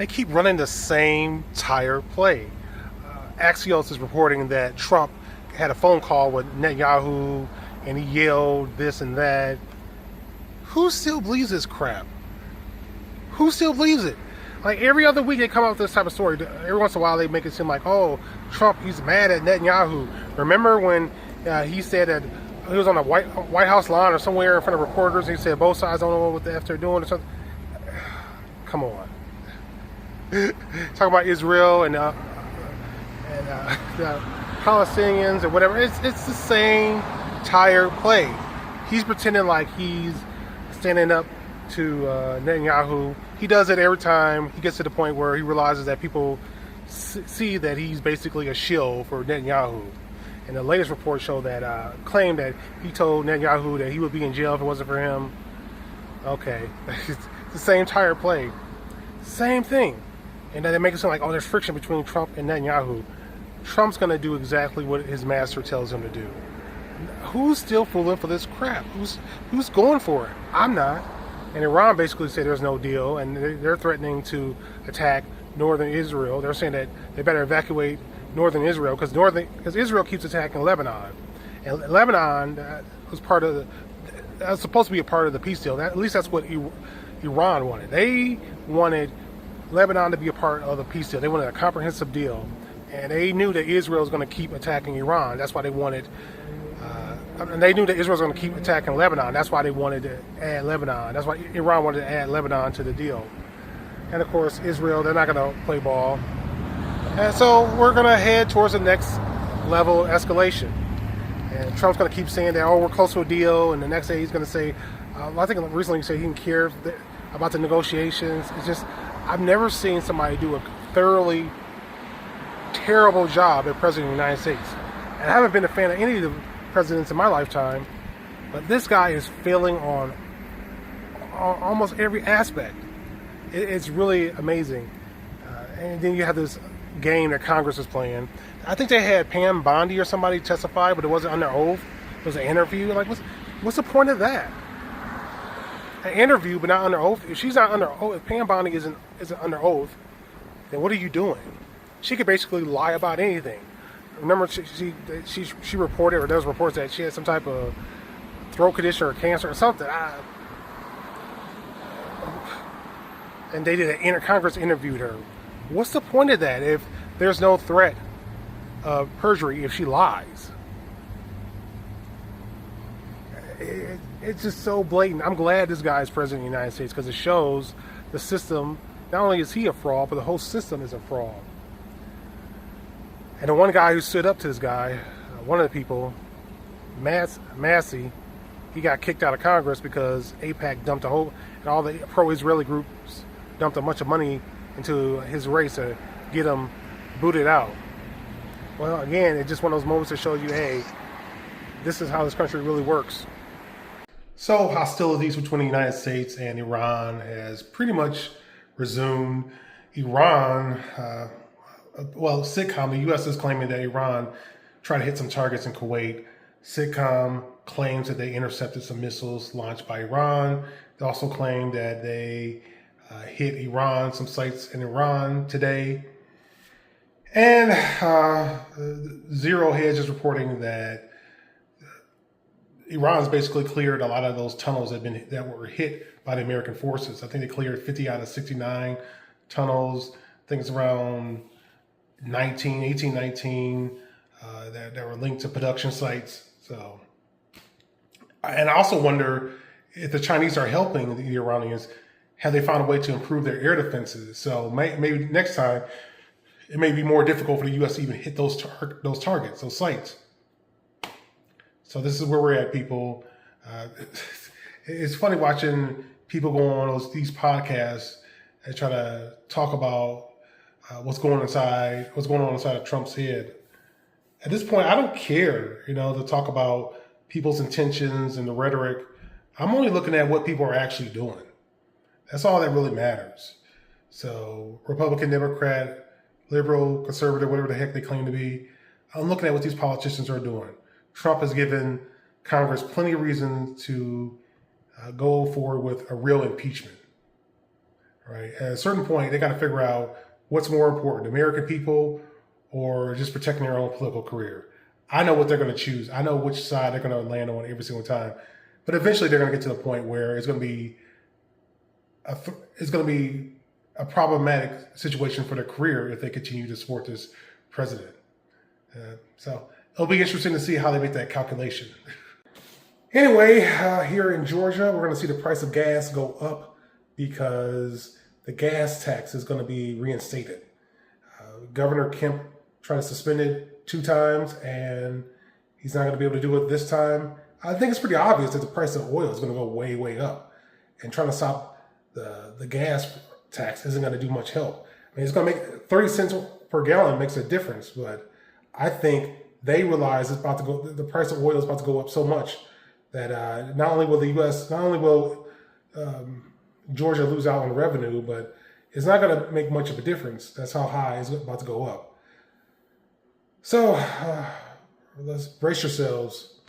They keep running the same tired play. Axios is reporting that Trump had a phone call with Netanyahu and he yelled this and that. Who still believes this crap? Who still believes it? Like every other week they come out with this type of story. Every once in a while they make it seem like, oh, Trump, he's mad at Netanyahu. Remember when he said that he was on the White House lawn or somewhere in front of reporters and he said both sides don't know what the F they're doing or something? Come on. Talking about Israel and the Palestinians or whatever. It's the same tired play. He's pretending like he's standing up to Netanyahu. He does it every time he gets to the point where he realizes that people see that he's basically a shill for Netanyahu. And the latest report showed that claimed that he told Netanyahu that he would be in jail if it wasn't for him. Okay, it's the same tired play, same thing. And then they make it sound like, oh, there's friction between Trump and Netanyahu. Trump's going to do exactly what his master tells him to do. Who's still fooling for this crap? Who's going for it? I'm not. And Iran basically said there's no deal, and they're threatening to attack northern Israel. They're saying that they better evacuate northern Israel because Israel keeps attacking Lebanon, and Lebanon was supposed to be a part of the peace deal. At least that's what Iran wanted. They wanted Lebanon to be a part of the peace deal. They wanted a comprehensive deal, and they knew that Israel was going to keep attacking Iran. That's why they wanted. And they knew that Israel was going to keep attacking Lebanon. That's why they wanted to add Lebanon. That's why Iran wanted to add Lebanon to the deal. And of course, Israel, they're not going to play ball. And so we're going to head towards the next level of escalation. And Trump's going to keep saying that, oh, we're close to a deal. And the next day he's going to say, I think recently he said he didn't care about the negotiations. It's just, I've never seen somebody do a thoroughly terrible job as President of the United States. And I haven't been a fan of any of the presidents in my lifetime, but this guy is failing on almost every aspect. It's really amazing. And then you have this game that Congress is playing. I think they had Pam Bondi or somebody testify, but it wasn't under oath. It was an interview. Like, what's the point of that? An interview, but not under oath. If she's not under oath, if Pam Bondi isn't under oath, then what are you doing? She could basically lie about anything. Remember, she reported, or there was reports that she had some type of throat condition or cancer or something. And they did Congress interviewed her. What's the point of that if there's no threat of perjury if she lies? It's just so blatant. I'm glad this guy is president of the United States because it shows the system. Not only is he a fraud, but the whole system is a fraud. And the one guy who stood up to this guy, one of the people, Massey, he got kicked out of Congress because AIPAC dumped and all the pro-Israeli groups dumped a bunch of money into his race to get him booted out. Well, again, it's just one of those moments that show you, hey, this is how this country really works. So hostilities between the United States and Iran has pretty much resumed. Iran, SITCOM, the U.S. is claiming that Iran tried to hit some targets in Kuwait. SITCOM claims that they intercepted some missiles launched by Iran. They also claim that they hit Iran, some sites in Iran today. And Zero Hedge is reporting that Iran's basically cleared a lot of those tunnels that were hit by the American forces. I think they cleared 50 out of 69 tunnels. I think it's around 18, 19 that were linked to production sites. So, and I also wonder if the Chinese are helping the Iranians. Have they found a way to improve their air defenses? So maybe next time it may be more difficult for the U.S. to even hit those targets, those sites. So this is where we're at, people. It's funny watching people go on these podcasts and try to talk about what's going on inside of Trump's head. At this point, I don't care, to talk about people's intentions and the rhetoric. I'm only looking at what people are actually doing. That's all that really matters. So Republican, Democrat, liberal, conservative, whatever the heck they claim to be, I'm looking at what these politicians are doing. Trump has given Congress plenty of reasons to go forward with a real impeachment. right? At a certain point, they got to figure out what's more important, the American people or just protecting their own political career. I know what they're going to choose. I know which side they're going to land on every single time. But eventually, they're going to get to the point where it's going to be a problematic situation for their career if they continue to support this president. So it'll be interesting to see how they make that calculation. Anyway, here in Georgia, we're going to see the price of gas go up because the gas tax is going to be reinstated. Governor Kemp tried to suspend it 2 times, and he's not going to be able to do it this time. I think it's pretty obvious that the price of oil is going to go way, way up. And trying to stop the gas tax isn't going to do much help. I mean, it's going to make 30 cents per gallon makes a difference, but I think they realize it's about to go. The price of oil is about to go up so much that not only will Georgia lose out on revenue, but it's not going to make much of a difference. That's how high it's about to go up. So let's brace yourselves.